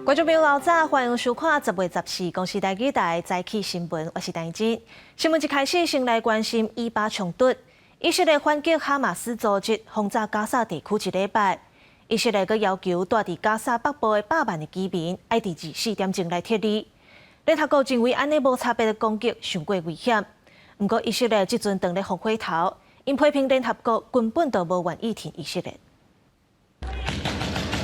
观众朋友，老早欢迎收看10月14公视台语台早起新闻，我是陈真。新闻一开始，先来关心以巴冲突。以色列反击哈马斯组织轰炸加沙地区一礼拜，以色列阁要求住伫加沙北部的100万的居民，要伫24点钟来撤离。联合国认为安尼无差别的攻击上过危险，不过以色列即阵当咧放火头，因批评联合国根本就无愿意挺以色列。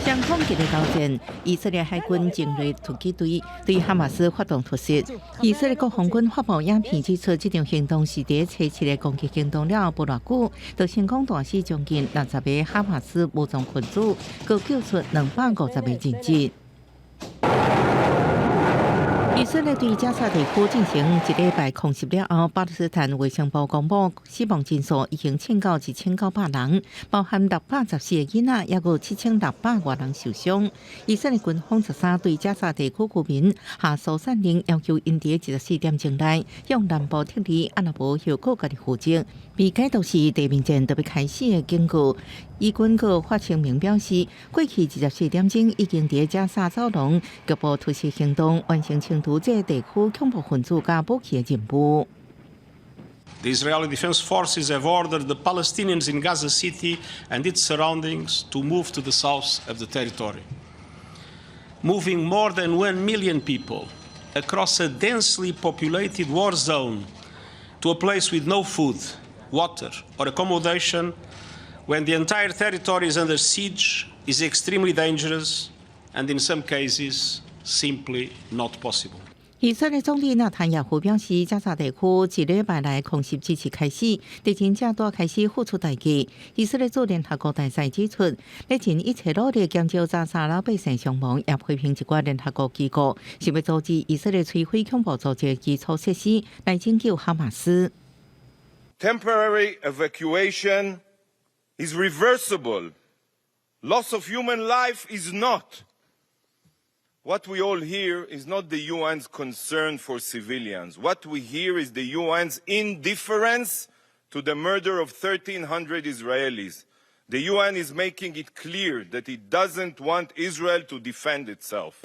相统一的交战，以色列海军精锐突击队对哈马斯发动突袭。以色列国防军发布影片指出，这场行动是第初期的攻击行动了不偌久，就成功打死将近60个哈马斯武装分子，共救出250个人质。 以色列对加沙地区进行一礼拜空袭了后，巴勒斯坦卫生部公布死亡人数已经增到1900人，包含614个囡仔，也有7600多人受伤。以色列军方13对加沙地区居民下疏散令，要求因伫14点钟内向南部撤离，啊若无效果家己负责。被解读是地面战就要开始的警告。 以军阁发声明表示，过去24点钟已经伫加沙走廊局部突袭行动，完成清除这地区恐怖分子甲武器的任务。 The Israeli Defense Forces have ordered the Palestinians in Gaza City and its surroundings to move to the south of the territory, moving more than 1 million people across a densely populated war zone to a place with no food, water, or accommodation. When the entire territory is under siege, is extremely dangerous, and in some cases, simply not possible. 以色列总理纳坦雅胡表示，加沙地区一礼拜来空袭之时开始，敌人正多开始付出代价。以色列驻联合国大使指出，咧尽一切努力减少加沙老百姓伤亡，也批评一寡联合国机构是要阻止以色列摧毁恐怖组织的基础设施，来拯救哈马斯。Temporary evacuation is reversible. Loss of human life is not. What we all hear is not the UN's concern for civilians. What we hear is the UN's indifference to the murder of 1,300 Israelis. The UN is making it clear that it doesn't want Israel to defend itself.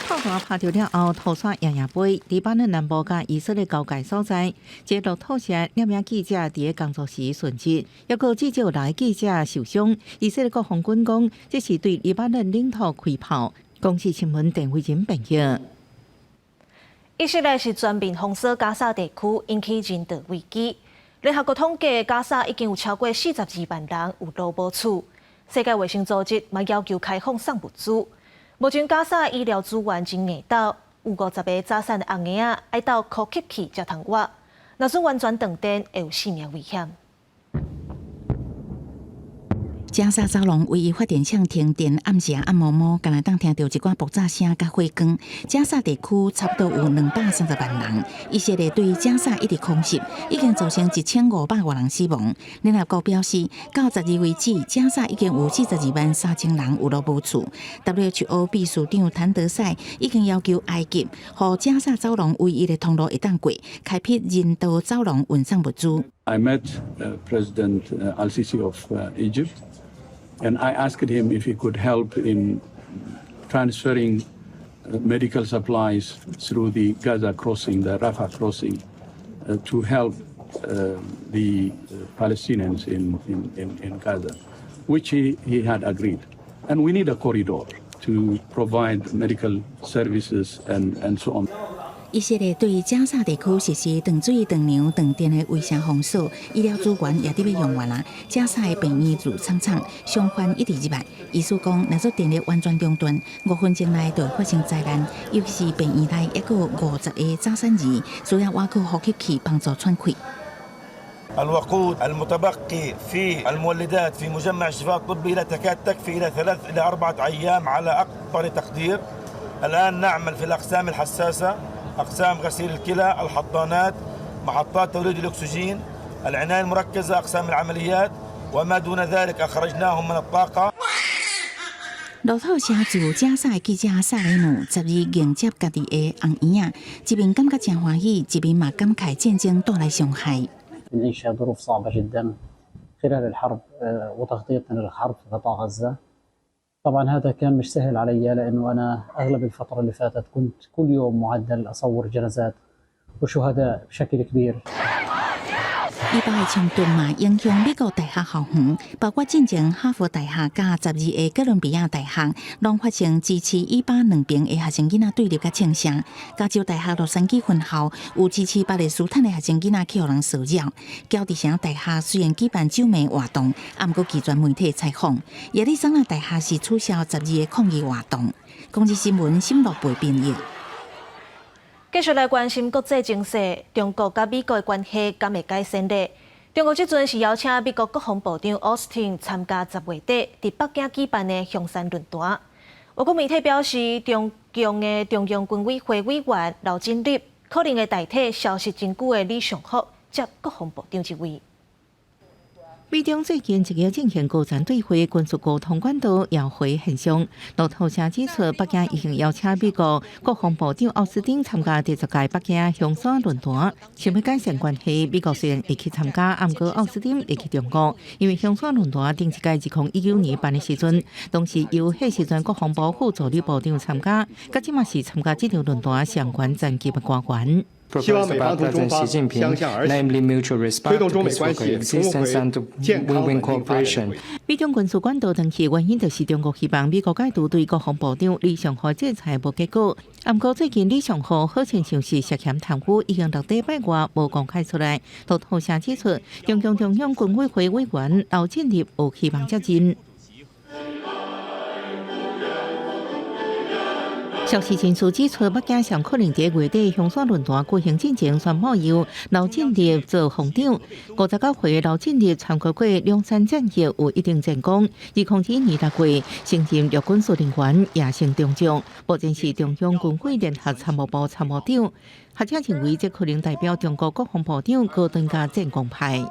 炮弹拍着了后，屠杀亚亚杯，黎巴嫩南部甲以色列交界所在，一路透社两名记者伫工作时殉职，也有至少6个记者受伤。以色列国防军讲，这是对黎巴嫩领土开炮。公视新闻电话人朋友。以色列是全面封锁加沙地区，引起人道危机。联合国统计，加沙已经有超过42万人有路无厝。世界卫生组织嘛要求开放送物资。 目前加沙医疗资源真硬到，有50个早产的红婴仔爱到呼吸器才通活，若是完全断电，会有性命危险。 加沙走廊唯一发电厂停电，暗时暗暝暝，敢若当听到一寡爆炸声甲火光。加沙地区差不多有230万人，以色列对加沙一直空袭，已经造成1500多人死亡。联合国表示，到12为止，加沙已经有42万3000人有路无厝。WHO 秘书长谭德赛已经要求埃及，予加沙走廊唯一的通路一旦过，开辟人道走廊运送物资。I met President Al-Sisi of Egypt. And I asked him if he could help in transferring medical supplies through the Gaza crossing, the Rafah crossing, to help the Palestinians in Gaza, which he had agreed. And we need a corridor to provide medical services and so on. 以色列对加沙地区实施断水、断粮、断电的卫生封锁，医疗资源也得要用完啦。加沙的病院如苍苍，伤患一直入来。医师讲，若做电力完全中断，5分钟内就会发生灾难。尤其是病院内还有50个早产儿，需要挖去呼吸器帮助喘气。 الوقود المتبقي في المولدات في مجمع الشفاء الطبي لا تكاد تكفي إلى 3 إلى 4 أيام على أقل تقدير. الآن نعمل في الأقسام الحساسة. أقسام غسيل الكلى، الحضانات، محطات توليد الأكسجين، العناية المركزة، أقسام العمليات وما دون ذلك أخرجناهم من الطاقة. 路透社自加沙的记者萨雷姆12迎接家己的红婴仔，一边感觉真欢喜，一边嘛感慨战争带来伤害。نعيش ظروف صعبة جدا خلال الحرب وتغطيتنا للحرب في قطاع غزة طبعا هذا كان مش سهل علي لأنه أنا أغلب الفترة اللي فاتت كنت كل يوم معدل أصور جنازات وشهداء بشكل كبير. 以巴的冲突嘛，影响美国大学校园，包括进前哈佛大学甲12个哥伦比亚大学，拢发生支持以巴两边的学生囡仔对立甲呛声。加州大学洛杉矶分校有支持巴勒斯坦的学生囡仔去互人骚扰。乔治城大学虽然举办酒迷活动，啊，毋过拒绝媒体采访。亚利桑那大学是取消12个抗议活动。公司新闻新闻部编译。继续来关心国际情势，中国甲美国的关系敢会改善呢？中国即阵是邀请美国国防部长奥斯汀参加10月底伫北京举办的香山论坛。外国媒体表示，中共的中央军委会委员刘振立可能会代替消息真久的李尚福接国防部长职位。美中最近一个进行高层对会，军事沟通管道摇回现象。路透社指出，北京已经邀请美国国防部长奥斯汀参加第10届北京香山论坛，想要改善关系。美国虽然会去参加，不过奥斯汀会去中国，因为香山论坛顶一届2019年办的时阵，当时由迄时阵国防部副助理部长参加，甲即嘛是参加这场论坛相关战级的官员。希望美方同中方相向而行，推动中美关系重回健康稳定发展。美中军事管道长期原因就是中国希望美国解除对国防部长李尚福制裁无结果。不过最近李尚福好像是涉嫌贪污，已经6礼拜外无公开出来。路透社指出，中共中央军委会委员刘振立有希望接任。消息人士指出，北京上可能在月底香山论坛举行之前宣布由刘振立做防长。59岁的刘振立参加过两山战役，有一定战功。2021年6月升任陆军司令员，也升中将，目前是中央军委联合参谋部参谋长。学者认为，这可能代表中国国防部长高端加战功派。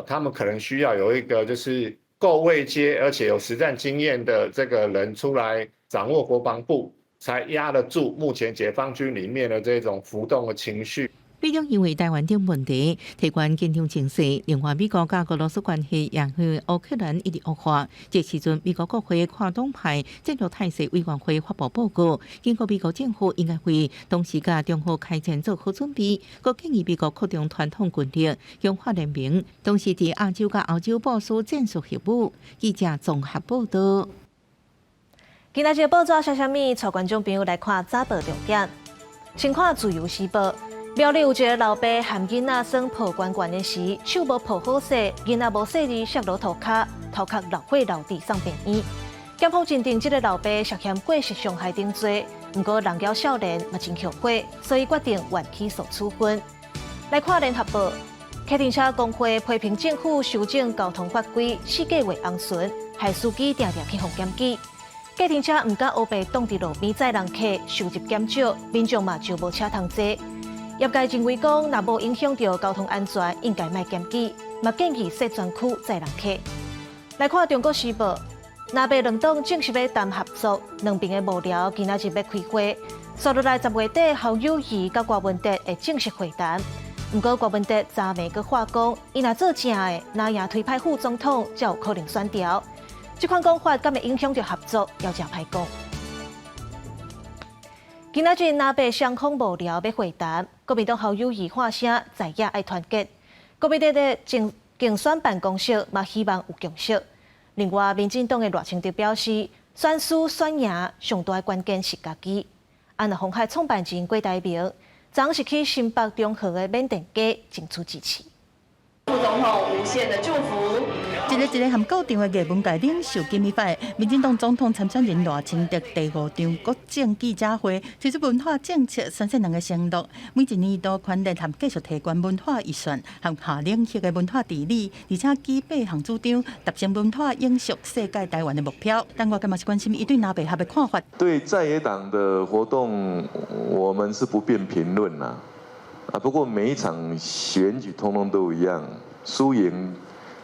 他们可能需要有一个就是够位阶而且有实战经验的这个人出来掌握国防部。才压得住目前解放军里面的这种浮动的情绪。美中因为台湾等问题提关紧张情势，另外美国甲俄罗斯关系也与乌克兰一直恶化。这时阵，美国国会跨党派战略态势委员会发布报告，警告美国政府应该为当时甲中俄开战做好准备，佮建议美国扩张传统军力，强化联盟，同时伫亚洲甲欧洲部署战术协务。记者综合报道。今仔日报纸写啥物？带观众朋友来看早报重点。先看自由时报，苗栗有一个老爸含囡仔耍抱关关的时，手无抱好势，囡仔无细致摔落涂骹，头壳流血流地送病院。检方认定这个老爸涉嫌过失伤害等罪，不过人妖少年嘛真后悔，所以决定原起诉处分。来看联合报，客运车工会批评政府修正交通法规4个月昂顺，害司机常常去互检举。计程车唔敢乌白挡伫路边载人客，收入减少，民众嘛就无车通坐。业界认为讲，若无影响到交通安全，应该卖检举，嘛建议设专区载人客。来看《中国时报》，南北两党正式要谈合作，两边的幕僚今仔日要开会，说落来10月底侯友宜甲郭文德会正式会谈。不过郭文德昨暝佮话讲，伊若做正的，那赢推派副总统，才有可能选调。这款讲法敢会影响到合作，要真歹讲。今仔日南北双方幕僚要会谈，国民党侯友宜喊声在野爱团结，国民党的竞选办公室嘛希望有共识。另外，民进党的赖清德表示，选输选赢上大的关键是家己。安那鸿海创办人郭台铭，昨是去新北中和的缅甸街争取支持。副总统无限的祝福。一个含高调的艺文界领袖金美发，民进党总统参选人赖清德第5场国政记者会，提出文化政策32个承诺，每一年都宽联含继续提悬文化预算，含下领域的文化治理，而且举8项主张，达成文化永续世界台湾的目标。但我干嘛是关心伊对南北合的看法？对在野党的活动，我们是不便评论啦。不过每一场选举通通都一样，输赢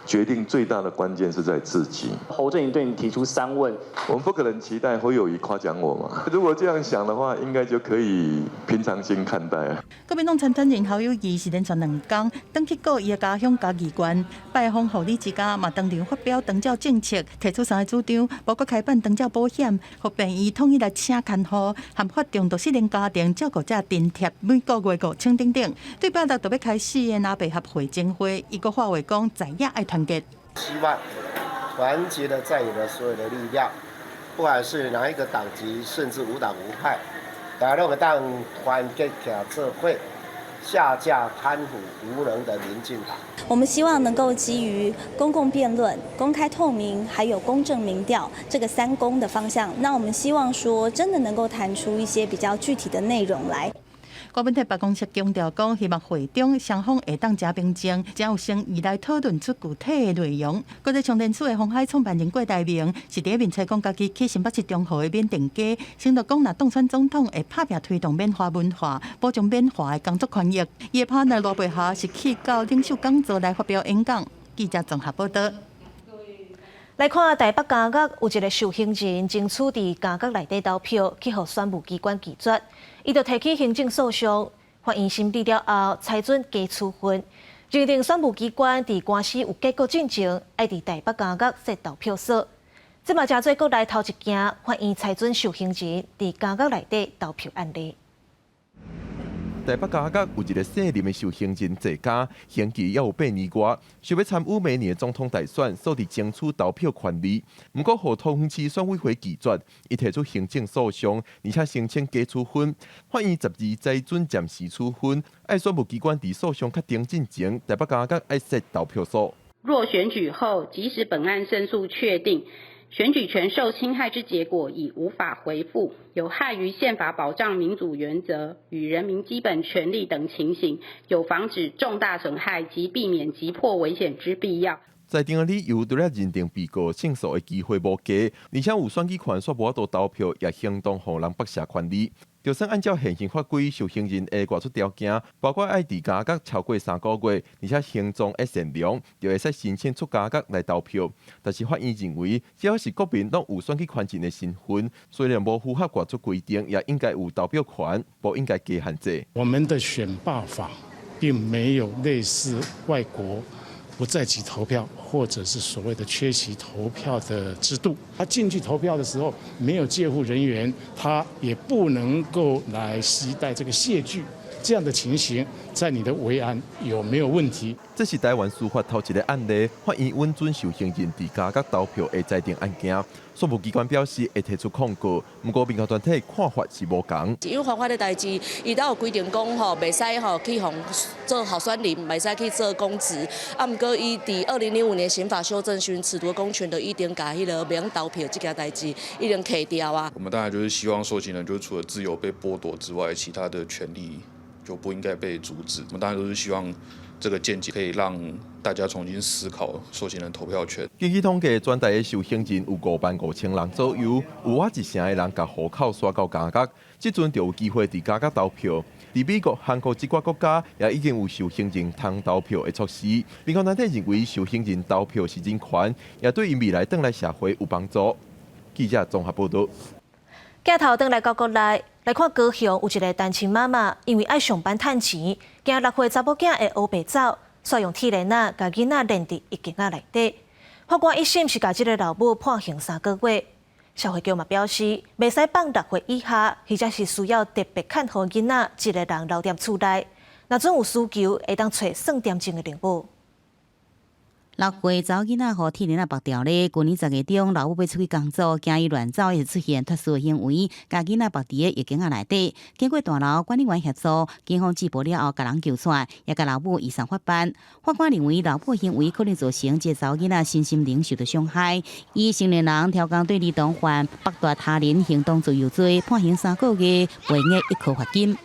决定最大的关键是在自己。侯阵营对你提出3问，我们不可能期待侯友宜夸奖我嘛。如果这样想的话，应该就可以平常心看待啊。国民党参选人侯友宜是连续2天登去过伊的家乡嘉义县，拜访护理之家，嘛当场发表长照政策，提出3个主张，包括开办长照保险，互病医统一来请看护，和发重度失能家庭照顾者津贴每个月5000等等。对8日就要开始的南北合会证会，伊个话话讲，在野爱团结。希望团结了在野的所有的力量，不管是哪一个党籍，甚至无党无派，大家都当团结起来做伙，下架贪腐无能的民进党。我们希望能够基于公共辩论、公开透明，还有公正民调这个3公的方向，那我们希望说真的能够谈出一些比较具体的内容来。国民党办公室强调讲，希望会中双方会当加平静，才有诚意来讨论出具体的内容。国际充电处的鸿海创办人郭台铭是第一面采讲家己去新北市中和的缅甸街，承诺讲若当选总统会拍拼推动缅华文化，保障缅华的工作权益。伊的拍呢罗贝下是去到领袖讲座来发表演讲。记者综合报道。来看台北嘉义有一个受刑人争取伫嘉义内底投票，去互选务机关拒绝，伊就提起行政诉讼。法院审理了后，裁准加处分，认定选务机关伫官司有结果进前，爱伫台北嘉义设投票所。这嘛真做国内头一件法院裁准受刑人伫嘉义内底投票案例。台北嘉义有一个姓林的受刑人坐家，刑期也有8年外，想要参与明年的总统大选，所以争取投票权利。不过，互桃园市选委会拒绝，伊提出行政诉讼，而且申请加处分。法院12裁准暂时处分，爱选务机关伫诉讼确定进前，台北嘉义爱设投票所。若选举后，即使本案胜诉确定，选举权受侵害之结果已无法回复，有害于宪法保障民主原则与人民基本权利等情形，有防止重大损害及避免急迫危险之必要。裁定的理由除了认定被告胜诉的机会无低，而且有选举权却无法度投票，也行动互人剥削权利。就算按照现行法规，受刑人会挂出条件，包括爱伫嘉义超过3个月，而且行踪会善良，就会使申请出嘉义来投票。但是法院认为，只要是国民党有选举权人的身份，虽然无符合挂出规定，也应该有投票权，不应该加限制。我们的选罢法并没有类似外国不在籍投票或者是所谓的缺席投票的制度。他进去投票的时候没有介护人员，他也不能够来携带这个械具，这样的情形在你的维安有没有问题？这是台湾司法头一个案例，法院允准受刑人伫嘉义投票的裁定案件。选务机关表示会提出控告，不过民间团体看法是无同。因为犯法的代志，伊都有规定讲吼，袂使吼去做候选人，袂使去做公职。啊，不过伊伫2005年刑法修正时，褫夺公权的一定把迄个袂用投票这件代志一定砍掉啊。我们当然就是希望受刑人就是除了自由被剥夺之外，其他的权利就不应该被阻止。我们当然都是希望这个见解可以让大家重新思考受刑人投票权。根据统计，全台的受刑人有55000人左右，有我1成的人把户口刷到嘉义，即阵就有机会伫嘉义投票。伫美国、韩国这寡国家也已经有受刑人通投票的措施。民间团体认为受刑人投票是人权，也对因未来回来社会有帮助。记者综合报道。镜头回来到国内，来看高雄有一个单亲妈妈，因为爱上班趁钱，惊6岁查某囝会黑白走，所以用铁链仔把囡仔链伫一间仔内底。法官一审是把这个老母判刑3个月。社会局嘛表示，袂使放6岁以下，或者是需要特别看护囡仔一个人留伫厝内。若准有需求，会当找算点钟的灵母。 6岁查某囡仔互铁链仔绑掉咧，去年10月中，老母要出去工作，惊伊乱走，会出现特殊的行为，甲囡仔绑伫个浴缸仔内底。经过大楼管理员协助，警方缉捕了后，甲人救出，也甲老母移送法办。法官认为老母的行为可能造成这查某囡仔身心灵受到伤害。以成年人超工对儿童犯剥夺他人行动自由罪，判刑3个月，赔额1颗罚金。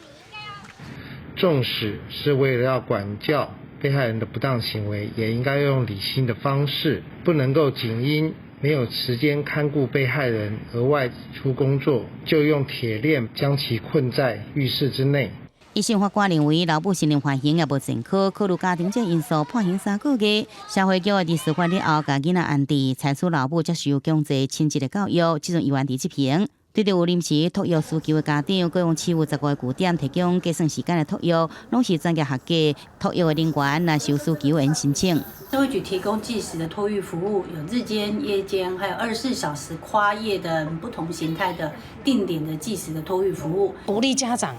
纵使是为了要管教 被害人的不当行为，也应该用理性的方式，不能够仅因没有时间看顾被害人而外出工作，就用铁链将其困在浴室之内。一审法官认为，老母心灵反省也无正确，考虑家庭这因素，判刑3个月。社会局伫司法了后，甲囡仔安置，裁处老母接受强制亲子的教育，即阵议员伫即评。对着有临时托育需求的家长，各用7月15个据点提供加算时间的托育，拢是专业合格托育的人员，若有需求应申请。社会局提供计时的托育服务，有日间、夜间，还有24小时跨夜的不同形态的定点的计时的托育服务。鼓励家长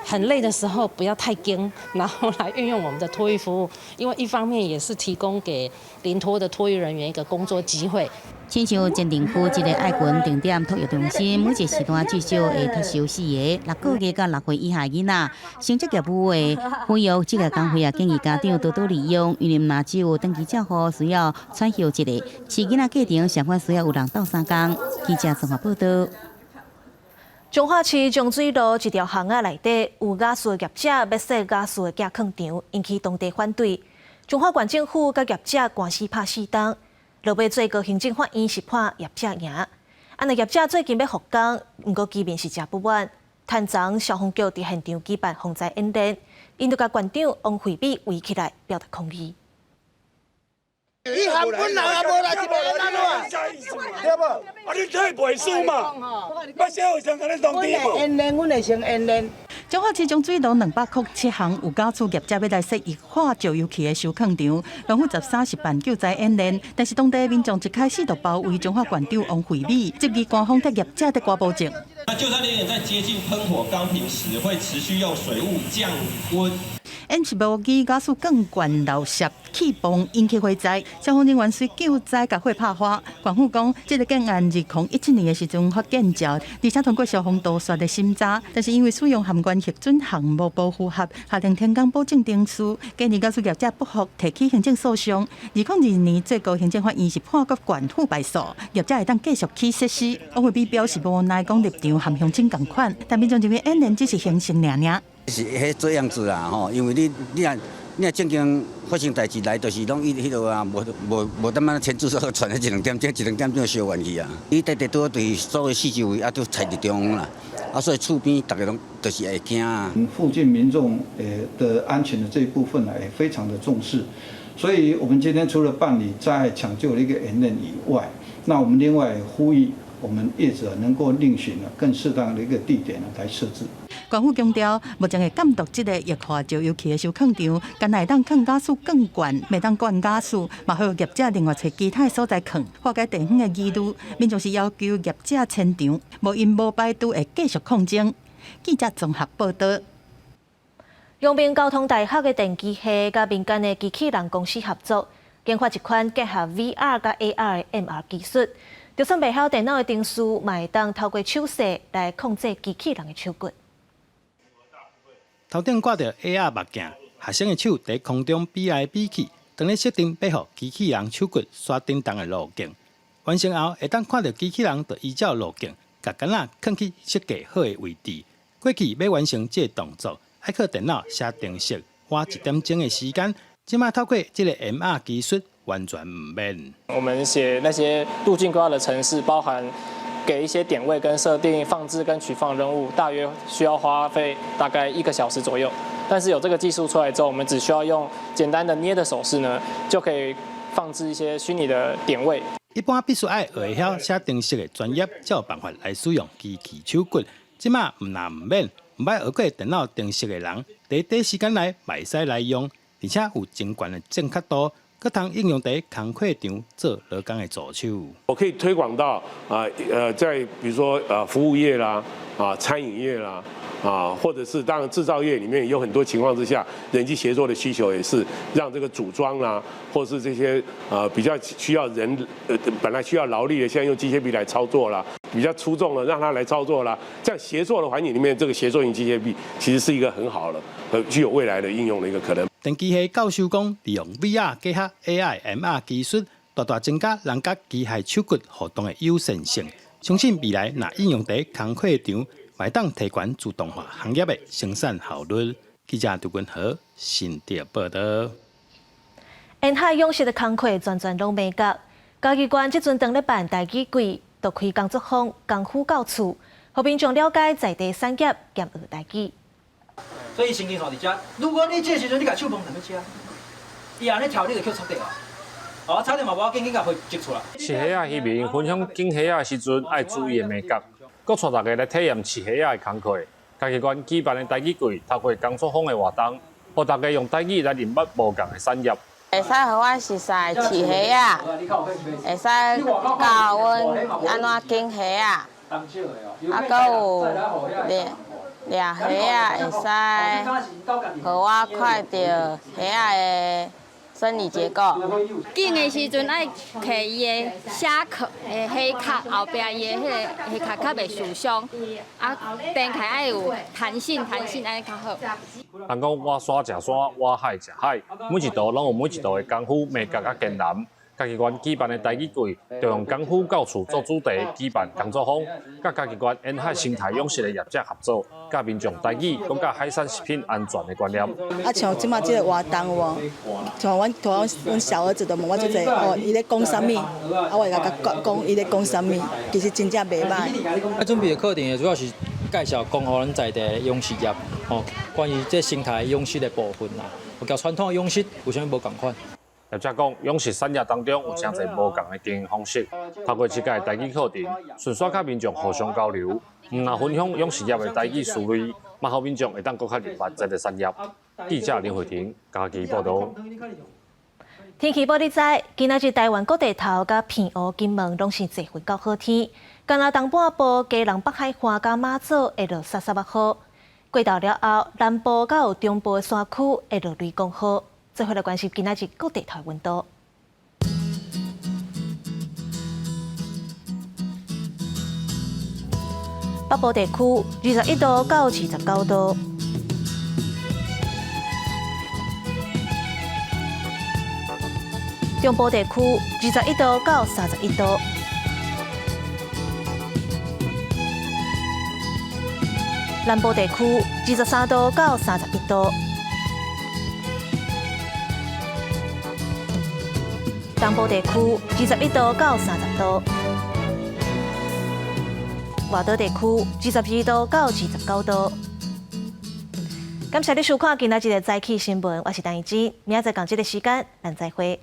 很累的时候不要太紧，然后来运用我们的托育服务，因为一方面也是提供给临托的托育人员一个工作机会。亲像前定区一个爱群定点托育中心，每一个时段至少会接收4个6个月到6岁以下囡仔。成绩业务的恢复这个工会也建议家长多多利用，因为若只有登记照护需要喘息一个，饲囡仔过程上款需要有2到3天。记者综合报道。彰化市江水路一条巷仔内底有雅士业者要设雅士的架空场，引起当地反对。彰化县政府甲业者官司拍4档。落尾最高行政法院是判业者赢。安尼业者最近要复工，不过居民是真不满。趁昨消防局伫现场举办防灾演练，因就甲县长王惠美围起来表达抗议。伊含本人也无来，是无来安怎？对无？啊，你这袂输嘛？我社会上甲你当地无？演练，阮会先演练。彰化市江水路200块7项有家厝业者要来设一化石油气的收矿场，农夫30办救灾演练，但是当地民众一开始就包围彰化县长王惠美，质疑官方替业者在刮保证。那救灾人员在接近喷火钢瓶时，会持续用水雾降温。演习无机加速更悬漏泄气泵引起火灾，消防人员随救灾甲火拍花。县府讲，这个建案2017年的时阵发建造，而且通过消防导刷的审查，但是因为使用含关核准项目不符合，下定天工保证定书，建议告诉业者不服提起行政诉讼。2022年最高行政法院是判决县府败诉，业者会当继续去实施。王惠美表示无奈讲立场含乡镇同款，但民众认为演练只是形式尔。是迄做样子啦吼，因为你若正经发生代志来，就是拢伊迄落啊，无当咱签注册传迄1-2点钟，1-2点钟烧完去啊。伊直都对所有四周围啊都踩伫中央啦，啊所以厝边大家拢就是会惊啊。附近民众的安全的这一部分呢，也非常的重视，所以我们今天除了办理灾害抢救的一个演练以外，那我们另外呼吁我们业者能够另寻更适当的一个地点来设置。县府强调，目前会监督这个液化石油气的收矿场，干内当抗加速更悬，未当灌加速，嘛好业者另外找其他所在抗，化解地方的疑虑。民众是要求业者迁场，无因无摆都会继续抗争。记者综合报道。阳明交通大学的电机系甲民间的机器人公司合作，研发一款结合 VR 甲 AR 的 MR 技术，就算袂晓电脑的定数，嘛会当透过手势来控制机器人的手骨。头顶挂着 AR 目镜，学生的手伫空中比来比去，当咧设定要互机器人手骨刷叮当的路径。完成后，会当看到机器人就依照路径，甲杆仔放去设计好的位置。过去要完成这个动作，要靠电脑写程式，花1点钟的时间。即马透过这个 MR 技术，完全唔免。我们写那些路径规划的程式，包含给一些点位跟设定、放置跟取放任务，大约需要花费大概1个小时左右。但是有这个技术出来之后，我们只需要用简单的捏的手势呢，就可以放置一些虚拟的点位。一般必须爱会晓写程式的专业，才有办法来使用机器手骨。即马唔免，唔捌学过电脑程式的人，在短时间内袂使来用，而且有真悬的正确度。各通应用在工课场做劳工的助手。我可以推广到在比如说服务业啦，餐饮业啦，或者是当然制造业里面有很多情况之下，人机协作的需求也是让这个组装啦，或是这些比较需要人本来需要劳力的，现在用机械臂来操作啦，比较出众的让它来操作啦，这样协作的环境里面，这个协作型机械臂其实是一个很好的具有未来的应用的一个可能。电机系教授讲，利用 VR 结合 AI、MR 技术，大大增加人甲机械手骨互动的优先性。相信未来若应用在工课场，会当提高自动化行业的生产效率。记者杜君和新竹报道。沿海养殖的工课全拢未结，嘉义县即阵当咧办大记季，就开工作坊，功夫到厝，互民众了解在地产业兼学大记。所以神经线伫遮。如果你这时阵你甲手摸，怎么吃？伊安尼跳你就扣插掉啊。哦，差点嘛无要紧，甲会挤出来。饲虾仔渔民分享拣虾仔的时阵爱注意的美感，佮带大家来体验饲虾仔的工课。家己馆举办的台语季，透过工作坊的活动，互大家用台语来认捌无共的产业。会使互阮熟悉饲虾仔，会使教阮安怎拣虾仔，啊，佮有掠虾仔，会使互我看到虾仔的生理结构。拣的时阵爱摕伊的虾壳的虾壳后壁伊的迄个虾壳较袂受伤，啊，展开爱有弹性，安尼较好。人讲我山食山，我海食海，每一道拢有每一道的功夫美感甲艰难。家己馆举办的台语季，就用功夫到厝做主题，举办工作坊，甲家己馆沿海生态养殖的业者合作，甲民众台语讲甲海产食品安全的观念。啊，像即马即个活动有无？像阮小儿子都问我做者，哦，伊咧讲啥物？啊，我会甲讲伊咧讲啥物，其实真正袂歹。啊，准备的课程主要是介绍讲互咱在地养殖业，哦，关于这生态养殖的部分啦，甲传统的养殖有啥物无共款？业者讲，养殖产业当中有真侪无共的经营方式，透过即届台语课程，顺续甲民众互相交流，唔但分享养殖业的台语思维，嘛互民众会当更较认捌这个产业。记者林慧婷，家己报道。天气报你知，今仔日台湾各地头甲平湖、金门拢是侪份够好天，干那东半部基隆北海岸甲马祖会落沙沙雨，过到了后，南部甲有中部的山区会落雷公雨。最后来关心今仔日各地台温度。北部地区21度到29度，中部地区21度到31度，南部地区23度到31度。东部地区21度到30度，外岛地区22度到29度。感谢你收看今仔日的早起新闻，我是陈怡珍，明仔载同一个时间，咱再会。